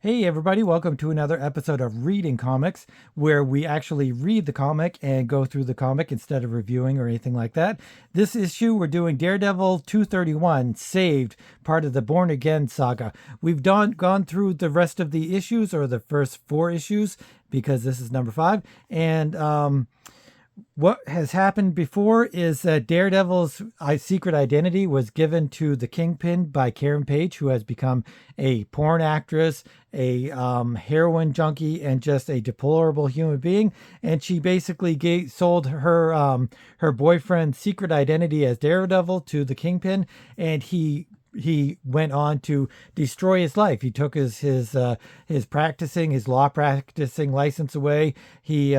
Hey everybody, welcome to another episode of Reading Comics, where we actually read the comic and go through the comic instead of reviewing or anything like that. This issue, we're doing Daredevil 231, Saved, part of the Born Again saga. We've gone through the rest of the issues, or the first 4 issues, because this is number 5, and what has happened before is that Daredevil's secret identity was given to the Kingpin by Karen Page, who has become a porn actress, a heroin junkie, and just a deplorable human being. And she basically sold her boyfriend's secret identity as Daredevil to the Kingpin, and he went on to destroy his life. He took his law practicing license away. He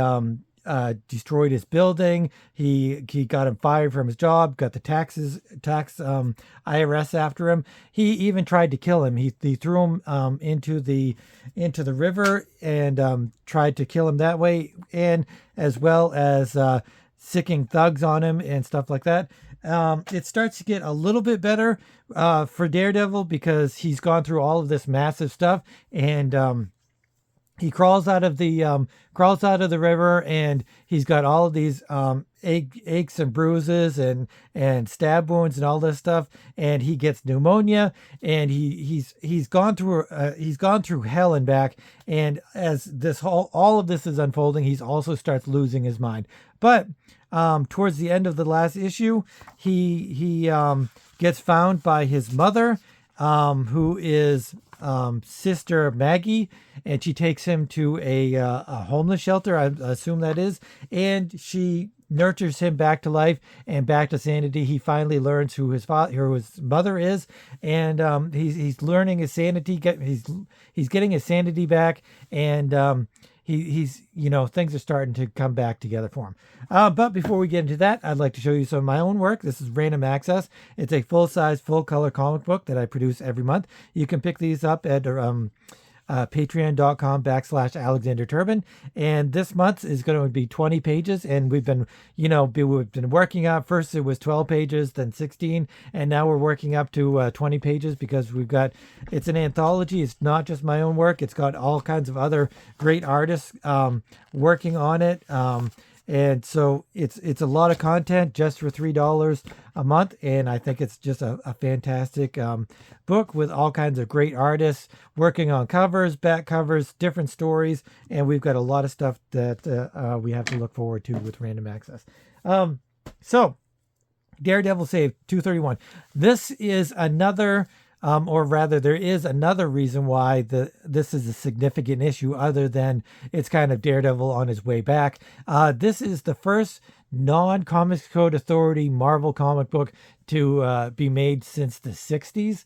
destroyed his building. He got him fired from his job. Got the tax IRS after him. He even tried to kill him. He threw him into the river and tried to kill him that way, and as well as sicking thugs on him and stuff like that. It starts to get a little bit better for Daredevil because he's gone through all of this massive stuff, and he crawls out of the river, and he's got all of these aches and bruises and stab wounds and all this stuff, and he gets pneumonia, and he's gone through hell and back. And as all of this is unfolding, he also starts losing his mind. But towards the end of the last issue, he gets found by his mother, who is Sister Maggie, and she takes him to a homeless shelter, I assume that is, and she nurtures him back to life and back to sanity. He finally learns who his mother is, and he's learning his sanity. He's getting his sanity back, and he's things are starting to come back together for him. But before we get into that, I'd like to show you some of my own work. This is Random Access. It's a full-size, full-color comic book that I produce every month. You can pick these up at patreon.com/Alexander Turbin. And this month is going to be 20 pages. And we've been working up. First it was 12 pages, then 16. And now we're working up to 20 pages because it's an anthology. It's not just my own work. It's got all kinds of other great artists working on it. And so it's a lot of content just for $3 a month. And I think it's just a fantastic book with all kinds of great artists working on covers, back covers, different stories. And we've got a lot of stuff that we have to look forward to with Random Access. So Daredevil Saved 231. This is another... or rather, there is another reason why this is a significant issue other than it's kind of Daredevil on his way back. This is the first non-Comics Code Authority Marvel comic book to be made since the 60s,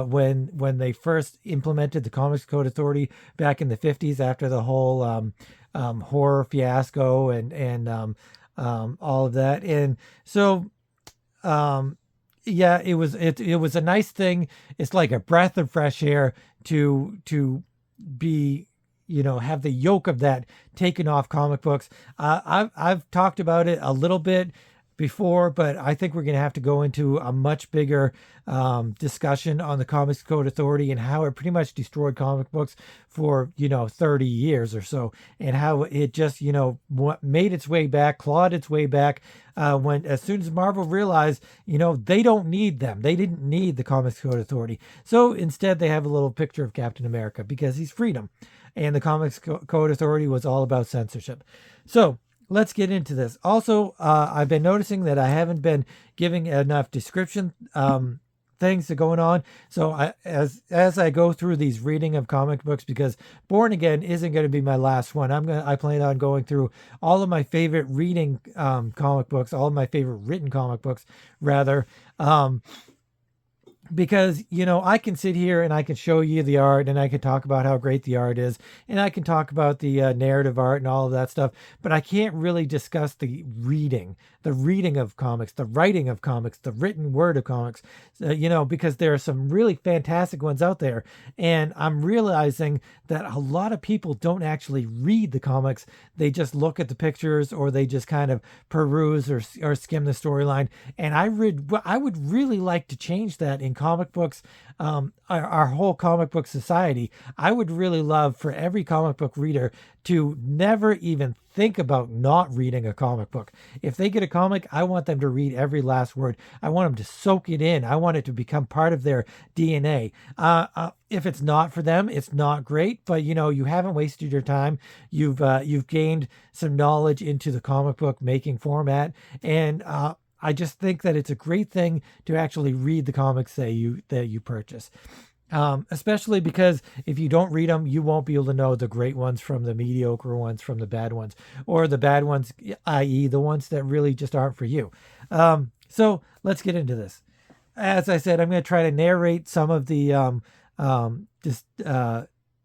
when they first implemented the Comics Code Authority back in the 50s after the whole horror fiasco and all of that. And so... yeah, it was a nice thing. It's like a breath of fresh air to be, have the yoke of that taken off comic books. I've talked about it a little bit before, but I think we're going to have to go into a much bigger discussion on the Comics Code Authority and how it pretty much destroyed comic books for 30 years or so, and how it just made its way back, clawed its way back when as soon as Marvel realized they don't need them. They didn't need the Comics Code Authority, so instead they have a little picture of Captain America because he's freedom, and the Comics Code Authority was all about censorship. So let's get into this. Also, I've been noticing that I haven't been giving enough description things that are going on. So as I go through these reading of comic books, because Born Again isn't going to be my last one. I plan on going through all of my favorite reading comic books, all of my favorite written comic books, rather. Because I can sit here and I can show you the art, and I can talk about how great the art is, and I can talk about the narrative art and all of that stuff, but I can't really discuss the reading of comics, the writing of comics, the written word of comics, because there are some really fantastic ones out there, and I'm realizing that a lot of people don't actually read the comics. They just look at the pictures, or they just kind of peruse or skim the storyline, and I would really like to change that in comic books, our whole comic book society. I would really love for every comic book reader to never even think about not reading a comic book. If they get a comic, I want them to read every last word. I want them to soak it in. I want it to become part of their DNA. If it's not for them, it's not great, but you haven't wasted your time. You've gained some knowledge into the comic book making format, and I just think that it's a great thing to actually read the comics that you purchase. Especially because if you don't read them, you won't be able to know the great ones from the mediocre ones from the bad ones, or the bad ones, i.e. the ones that really just aren't for you. So let's get into this. As I said, I'm going to try to narrate some of the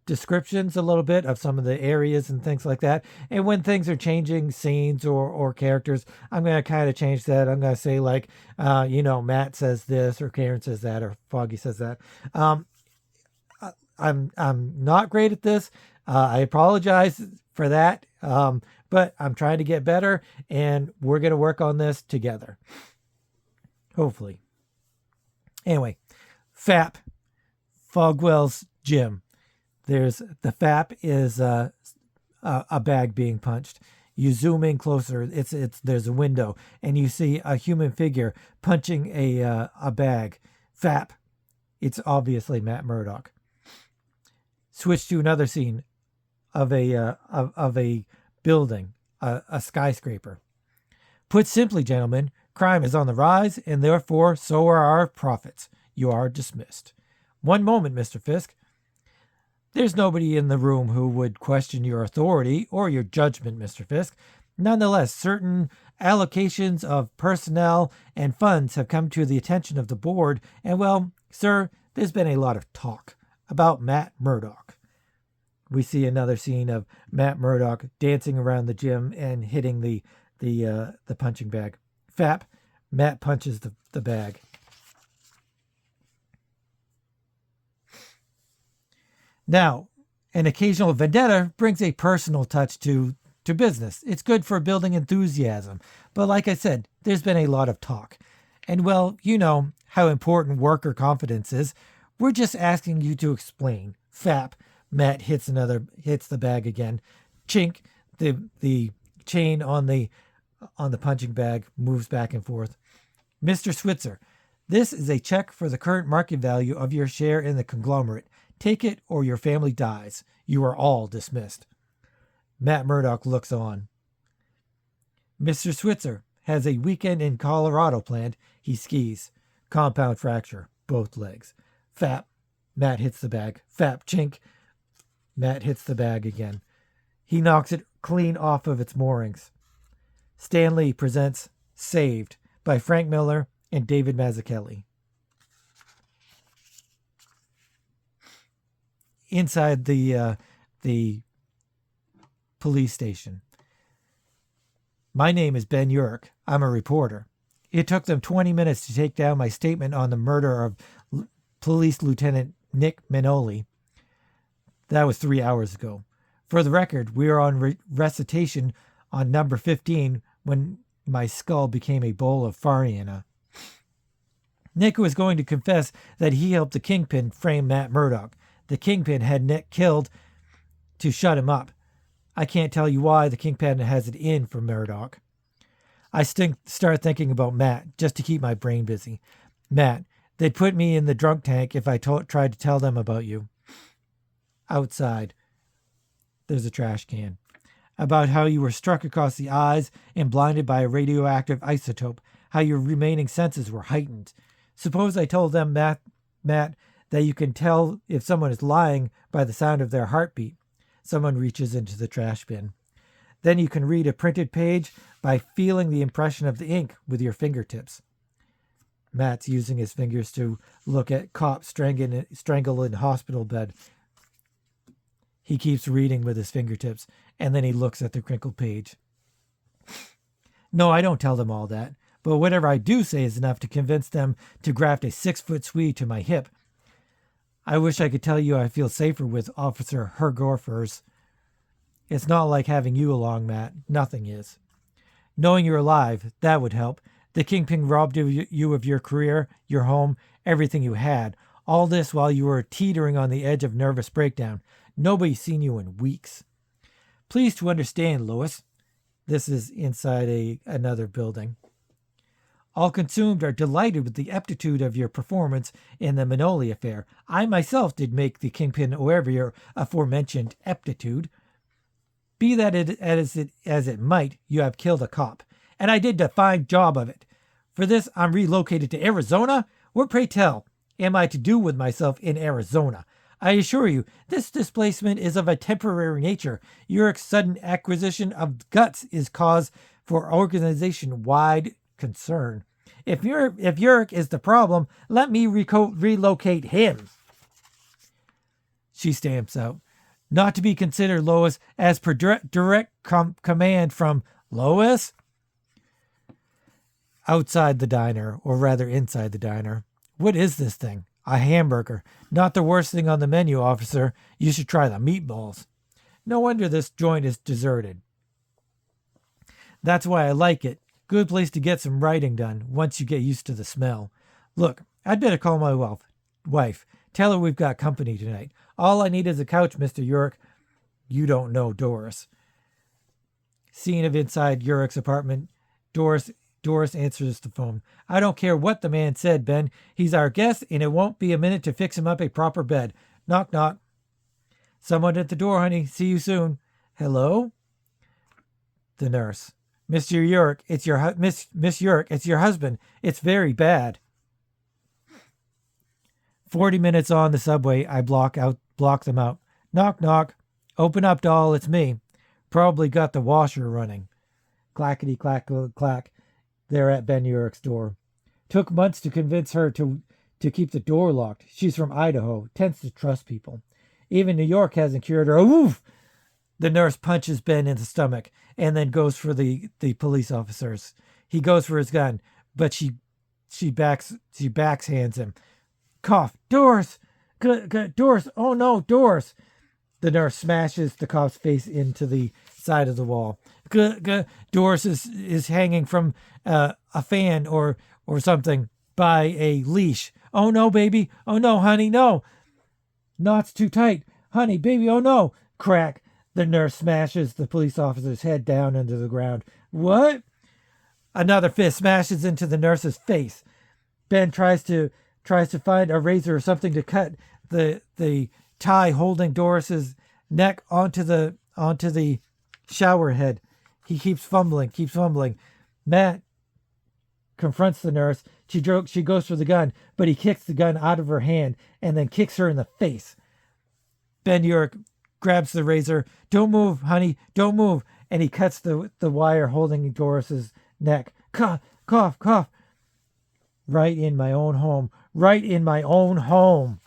descriptions a little bit of some of the areas and things like that. And when things are changing scenes or characters, I'm going to kind of change that. I'm going to say like, Matt says this, or Karen says that, or Foggy says that. I'm not great at this. I apologize for that. But I'm trying to get better, and we're going to work on this together. Hopefully. Anyway, FAP, Fogwell's gym. There's the FAP is a bag being punched. You zoom in closer. There's a window, and you see a human figure punching a bag. FAP. It's obviously Matt Murdock. Switch to another scene of a building, a skyscraper. Put simply, gentlemen, crime is on the rise, and therefore so are our profits. You are dismissed. One moment, Mr. Fisk. There's nobody in the room who would question your authority or your judgment, Mr. Fisk. Nonetheless, certain allocations of personnel and funds have come to the attention of the board, and well, sir, there's been a lot of talk about Matt Murdock. We see another scene of Matt Murdock dancing around the gym and hitting the punching bag. FAP, Matt punches the bag. Now, an occasional vendetta brings a personal touch to business. It's good for building enthusiasm. But like I said, there's been a lot of talk. And well, you know how important worker confidence is. We're just asking you to explain. FAP, Matt hits the bag again. Chink, the chain on the punching bag moves back and forth. Mr. Switzer, this is a check for the current market value of your share in the conglomerate. Take it or your family dies. You are all dismissed. Matt Murdock looks on. Mr. Switzer has a weekend in Colorado planned. He skis. Compound fracture, both legs. FAP, Matt hits the bag. FAP, chink. Matt hits the bag again. He knocks it clean off of its moorings. Stan Lee presents Saved by Frank Miller and David Mazzucchelli. Inside the police station. My name is Ben Urich. I'm a reporter. It took them 20 minutes to take down my statement on the murder of Police Lieutenant Nick Manoli. That was 3 hours ago. For the record, we were on recitation on number 15 when my skull became a bowl of farina. Nick was going to confess that he helped the Kingpin frame Matt Murdock. The Kingpin had Nick killed to shut him up. I can't tell you why the Kingpin has it in for Murdock. I start thinking about Matt just to keep my brain busy. Matt, they'd put me in the drunk tank if I tried to tell them about you. Outside, there's a trash can. About how you were struck across the eyes and blinded by a radioactive isotope, how your remaining senses were heightened. Suppose I told them, Matt, that you can tell if someone is lying by the sound of their heartbeat. Someone reaches into the trash bin. Then you can read a printed page by feeling the impression of the ink with your fingertips. Matt's using his fingers to look at cop strangled in hospital bed. He keeps reading with his fingertips, and then he looks at the crinkled page. No, I don't tell them all that, but whatever I do say is enough to convince them to graft a 6-foot Swede to my hip. I wish I could tell you I feel safer with Officer Hergorfers. It's not like having you along, Matt. Nothing is. Knowing you're alive, that would help. The Kingpin robbed you of your career, your home, everything you had. All this while you were teetering on the edge of nervous breakdown. Nobody's seen you in weeks. Pleased to understand, Lois. This is inside another building. All consumed are delighted with the aptitude of your performance in the Manoli affair. I myself did make the Kingpin aware of your aforementioned aptitude. Be that as it might, you have killed a cop, and I did a fine job of it. For this, I'm relocated to Arizona? What, pray tell, am I to do with myself in Arizona? I assure you, this displacement is of a temporary nature. Your sudden acquisition of guts is cause for organization-wide concern. If Yurik is the problem, let me relocate him. She stamps out. Not to be considered, Lois, as per direct command from Lois? Outside the diner, or rather inside the diner. What is this thing? A hamburger. Not the worst thing on the menu, officer. You should try the meatballs. No wonder this joint is deserted. That's why I like it. Good place to get some writing done, once you get used to the smell. Look, I'd better call my wife. Tell her we've got company tonight. All I need is a couch, Mr. Yurik. You don't know Doris. Scene of inside Yurik's apartment. Doris answers the phone. I don't care what the man said, Ben. He's our guest, and it won't be a minute to fix him up a proper bed. Knock, knock. Someone at the door, honey. See you soon. Hello? The nurse. Mr. Yurik, it's your Miss Yurik, it's your husband. It's very bad. 40 minutes on the subway, I block them out. Knock, knock. Open up, doll. It's me. Probably got the washer running. Clackety clack clack. They're at Ben Yurik's door. Took months to convince her to keep the door locked. She's from Idaho. Tends to trust people. Even New York hasn't cured her. Oof! The nurse punches Ben in the stomach and then goes for the police officers. He goes for his gun, but she backshands him. Cough. Doris! Doris! Oh no, Doris! The nurse smashes the cop's face into the side of the wall. Doris is hanging from a fan or something by a leash. Oh no, baby! Oh no, honey, no! Knots too tight. Honey, baby, oh no! Crack. The nurse smashes the police officer's head down into the ground. What? Another fist smashes into the nurse's face. Ben tries to find a razor or something to cut the tie holding Doris's neck onto the shower head. He keeps fumbling. Matt confronts the nurse. She goes for the gun, but he kicks the gun out of her hand and then kicks her in the face. Ben Yurik grabs the razor. Don't move, honey. Don't move. And he cuts the wire holding Doris's neck. Cough, cough, cough. Right in my own home. Right in my own home.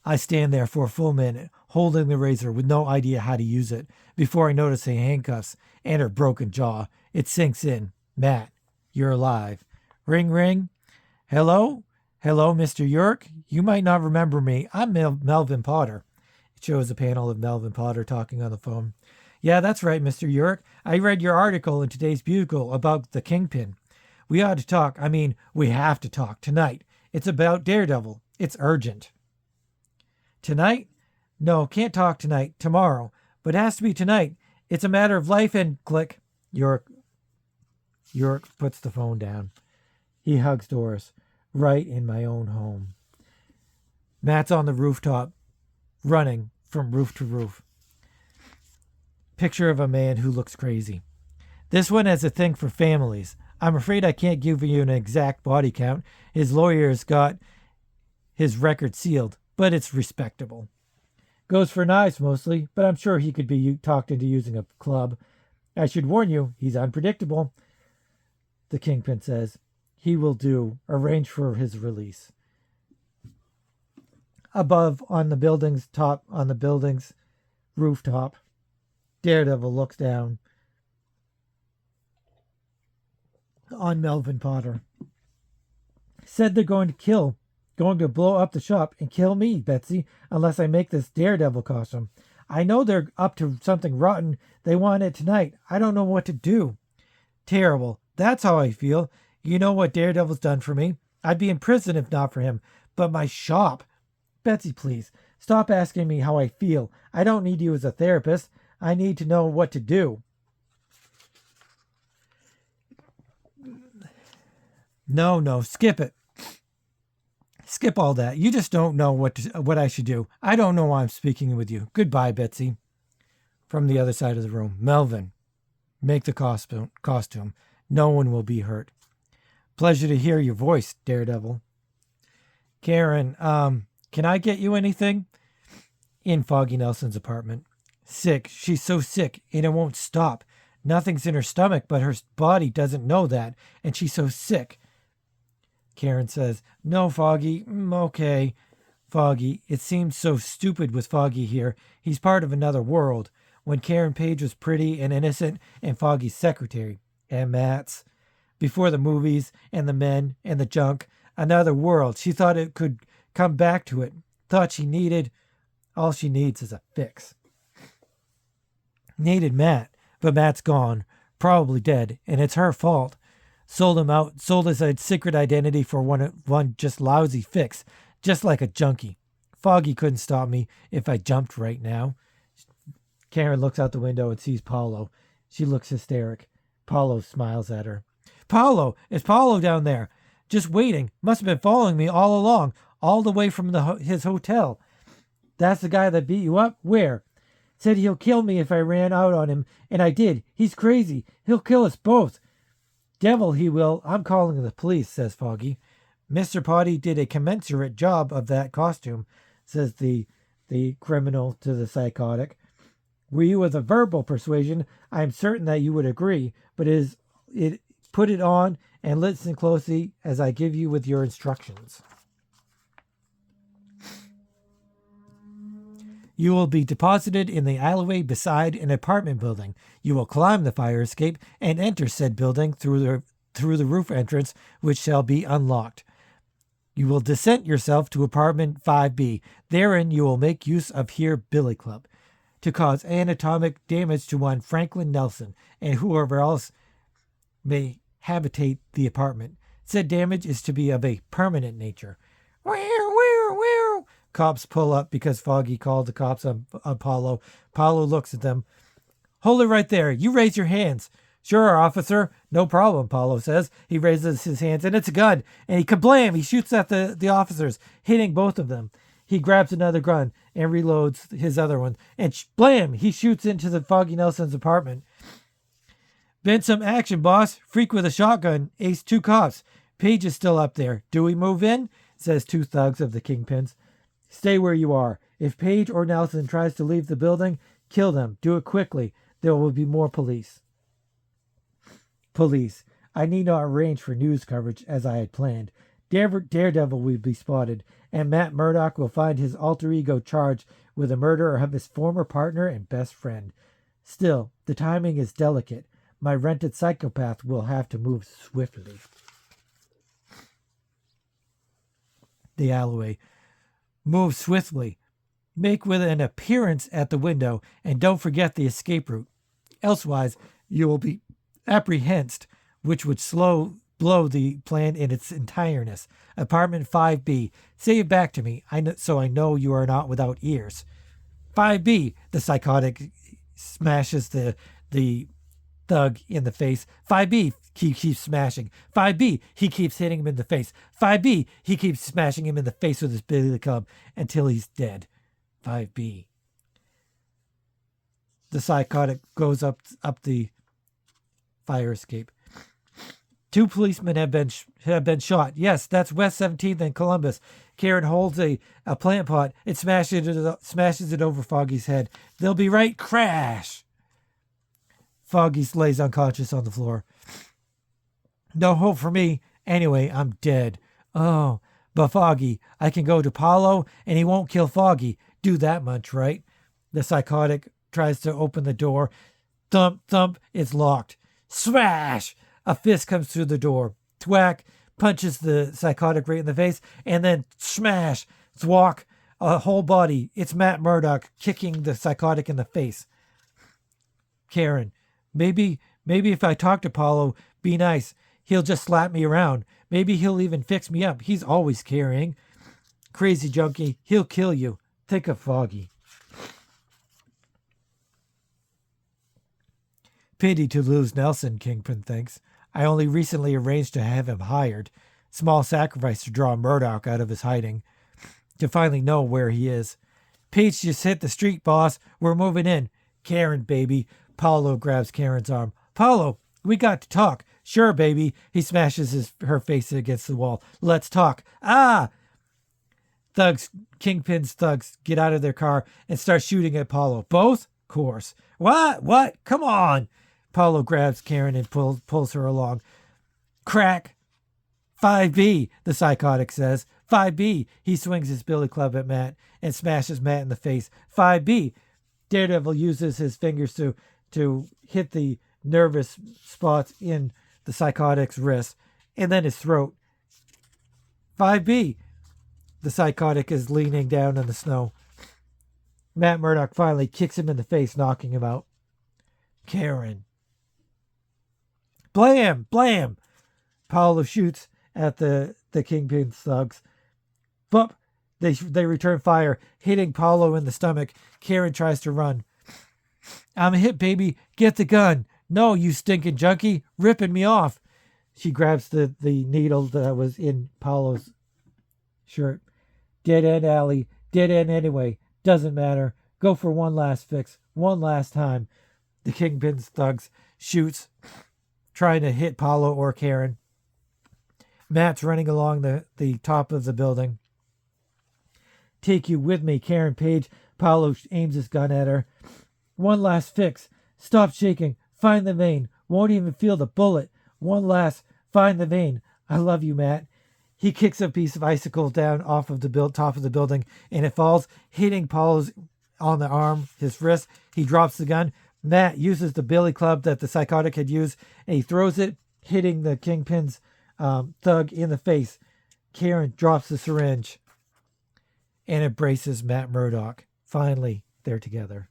I stand there for a full minute, holding the razor with no idea how to use it, before I notice the handcuffs and her broken jaw. It sinks in. Matt, you're alive. Ring, ring. Hello? Hello, Mr. Yurik. You might not remember me. I'm Melvin Potter. It shows a panel of Melvin Potter talking on the phone. Yeah, that's right, Mr. Yurik. I read your article in today's Bugle about the Kingpin. We ought to talk. I mean, we have to talk tonight. It's about Daredevil. It's urgent. Tonight? No, can't talk tonight. Tomorrow. But it has to be tonight. It's a matter of life and click. Yurik puts the phone down. He hugs Doris. Right in my own home. Matt's on the rooftop, running from roof to roof. Picture of a man who looks crazy. This one has a thing for families. I'm afraid I can't give you an exact body count. His lawyer's got his record sealed, but it's respectable. Goes for knives mostly, but I'm sure he could be talked into using a club. I should warn you, he's unpredictable. The Kingpin says. He will do. Arrange for his release. Above, on the building's rooftop, Daredevil looks down on Melvin Potter. Said they're going to blow up the shop and kill me, Betsy, unless I make this Daredevil costume. I know they're up to something rotten. They want it tonight. I don't know what to do. Terrible. That's how I feel. You know what Daredevil's done for me? I'd be in prison if not for him. But my shop. Betsy, please, stop asking me how I feel. I don't need you as a therapist. I need to know what to do. No, skip it. Skip all that. You just don't know what I should do. I don't know why I'm speaking with you. Goodbye, Betsy. From the other side of the room, Melvin, make the costume. No one will be hurt. Pleasure to hear your voice, Daredevil. Karen, can I get you anything? In Foggy Nelson's apartment. Sick. She's so sick, and it won't stop. Nothing's in her stomach, but her body doesn't know that, and she's so sick. Karen says, no, Foggy. Okay. Foggy, it seems so stupid with Foggy here. He's part of another world. When Karen Page was pretty and innocent and Foggy's secretary. And Matt's. Before the movies and the men and the junk. Another world. She thought it could come back to it. Thought all she needs is a fix. Needed Matt, but Matt's gone. Probably dead, and it's her fault. Sold him out, sold his secret identity for one just lousy fix, just like a junkie. Foggy couldn't stop me if I jumped right now. Karen looks out the window and sees Paulo. She looks hysteric. Paulo smiles at her. Paulo! It's Paulo down there. Just waiting. Must have been following me all along, all the way from his hotel. That's the guy that beat you up? Where? Said he'll kill me if I ran out on him, and I did. He's crazy. He'll kill us both. Devil, he will. I'm calling the police, says Foggy. Mr. Potty did a commensurate job of that costume, says the criminal to the psychotic. Were you with a verbal persuasion, I am certain that you would agree, but put it on and listen closely as I give you with your instructions. You will be deposited in the alleyway beside an apartment building. You will climb the fire escape and enter said building through the roof entrance, which shall be unlocked. You will descent yourself to apartment 5B. Therein you will make use of here Billy Club to cause anatomic damage to one Franklin Nelson and whoever else may habitate the apartment. Said damage is to be of a permanent nature. Wow. Cops pull up because Foggy called the cops on Paulo. Paulo looks at them. Hold it right there. You raise your hands. Sure, officer. No problem, Paulo says. He raises his hands, and it's a gun. And he kablam! He shoots at the officers, hitting both of them. He grabs another gun and reloads his other one. And blam! He shoots into the Foggy Nelson's apartment. Been some action, boss. Freak with a shotgun. Ace 2 cops. Page is still up there. Do we move in? Says 2 thugs of the Kingpins. Stay where you are. If Page or Nelson tries to leave the building, kill them. Do it quickly. There will be more police. Police. I need not arrange for news coverage as I had planned. Daredevil will be spotted, and Matt Murdock will find his alter ego charged with the murder of his former partner and best friend. Still, the timing is delicate. My rented psychopath will have to move swiftly. The alleyway. Move swiftly. Make with an appearance at the window, and don't forget the escape route. Elsewise, you will be apprehended, which would blow the plan in its entireness. Apartment 5B. Say it back to me, so I know you are not without ears. 5B. The psychotic smashes the thug in the face. 5B. He keeps smashing. 5B, he keeps hitting him in the face. 5B, he keeps smashing him in the face with his billy club until he's dead. 5B. The psychotic goes up the fire escape. 2 policemen have been shot. Yes, that's West 17th and Columbus. Karen holds a plant pot. It smashes it over Foggy's head. They'll be right. Crash. Foggy lays unconscious on the floor. No hope for me. Anyway, I'm dead. Oh, but Foggy, I can go to Paulo and he won't kill Foggy. Do that much, right? The psychotic tries to open the door. Thump, thump, it's locked. Smash! A fist comes through the door. Thwack, punches the psychotic right in the face, and then smash, thwack, a whole body. It's Matt Murdock kicking the psychotic in the face. Karen, maybe if I talk to Paulo, be nice. He'll just slap me around. Maybe he'll even fix me up. He's always carrying. Crazy junkie. He'll kill you. Think of Foggy. Pity to lose Nelson, Kingpin thinks. I only recently arranged to have him hired. Small sacrifice to draw Murdoch out of his hiding. To finally know where he is. Peach just hit the street, boss. We're moving in. Karen, baby. Paulo grabs Karen's arm. Paulo, we got to talk. Sure, baby. He smashes her face against the wall. Let's talk. Ah! Kingpin's thugs get out of their car and start shooting at Paulo. Both? Course. What? Come on! Paulo grabs Karen and pulls her along. Crack! 5B, the psychotic says. 5B. He swings his billy club at Matt and smashes Matt in the face. 5B. Daredevil uses his fingers to hit the nervous spots in the psychotic's wrist and then his throat. 5B. The psychotic is leaning down on the snow. Matt Murdock finally kicks him in the face, knocking him out. Karen. Blam! Blam! Paulo shoots at the Kingpin's thugs. But they return fire, hitting Paulo in the stomach. Karen tries to run. I'm hit, baby. Get the gun. No, you stinking junkie. Ripping me off. She grabs the needle that was in Paulo's shirt. Dead end alley. Dead end anyway. Doesn't matter. Go for one last fix. One last time. The Kingpin's thugs shoots, trying to hit Paulo or Karen. Matt's running along the top of the building. Take you with me, Karen Page. Paulo aims his gun at her. One last fix. Stop shaking. Find the vein. Won't even feel the bullet. One last. Find the vein. I love you, Matt. He kicks a piece of icicle down off of the top of the building, and it falls, hitting Paulo's on the arm, his wrist. He drops the gun. Matt uses the billy club that the psychotic had used, and he throws it, hitting the Kingpin's thug in the face. Karen drops the syringe and embraces Matt Murdock. Finally, they're together.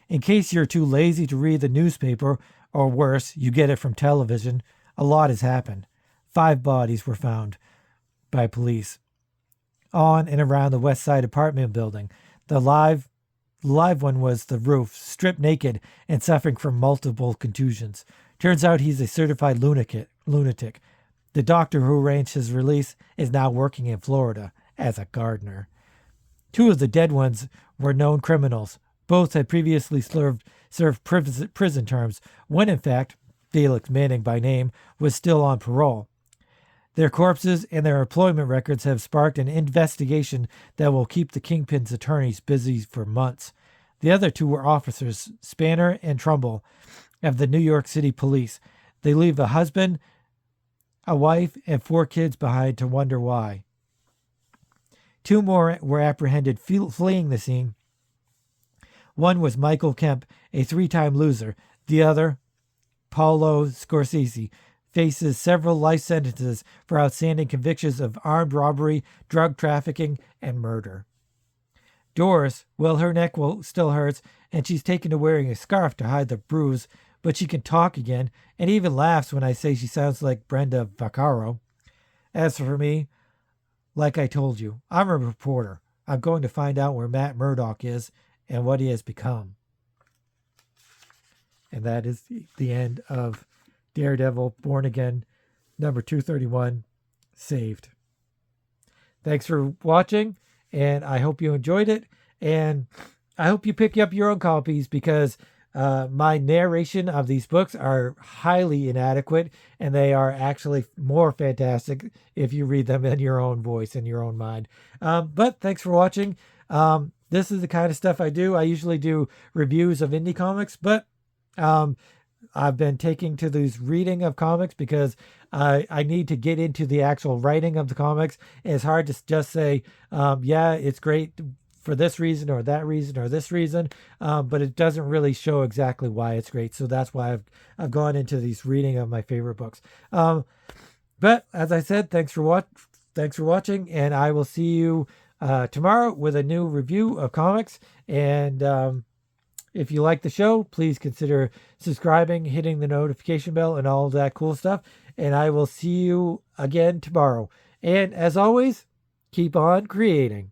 In case you're too lazy to read the newspaper, or worse, you get it from television, a lot has happened. 5 bodies were found by police on and around the West Side apartment building. The live one was the roof, stripped naked and suffering from multiple contusions. Turns out he's a certified lunatic. The doctor who arranged his release is now working in Florida as a gardener. 2 of the dead ones were known criminals. Both had previously served prison terms. One, in fact, Felix Manning by name, was still on parole. Their corpses and their employment records have sparked an investigation that will keep the Kingpin's attorneys busy for months. The other 2 were officers, Spanner and Trumbull, of the New York City Police. They leave a husband, a wife, and 4 kids behind to wonder why. 2 more were apprehended fleeing the scene. One was Michael Kemp, a 3-time loser. The other, Paulo Scorsese, faces several life sentences for outstanding convictions of armed robbery, drug trafficking, and murder. Doris, well, her neck still hurts, and she's taken to wearing a scarf to hide the bruise, but she can talk again, and even laughs when I say she sounds like Brenda Vaccaro. As for me, like I told you, I'm a reporter. I'm going to find out where Matt Murdock is and what he has become. And that is the end of Daredevil, Born Again, number 231, Saved. Thanks for watching, and I hope you enjoyed it, and I hope you pick up your own copies, because my narration of these books are highly inadequate, and they are actually more fantastic if you read them in your own voice, in your own mind. But thanks for watching. This is the kind of stuff I do. I usually do reviews of indie comics, but I've been taking to these reading of comics because I need to get into the actual writing of the comics. It's hard to just say, yeah, it's great for this reason or that reason or this reason, but it doesn't really show exactly why it's great. So that's why I've gone into these reading of my favorite books. But as I said, thanks for watching, and I will see you tomorrow with a new review of comics. And If you like the show, please consider subscribing, hitting the notification bell, and all of that cool stuff. And I will see you again tomorrow. And as always, keep on creating.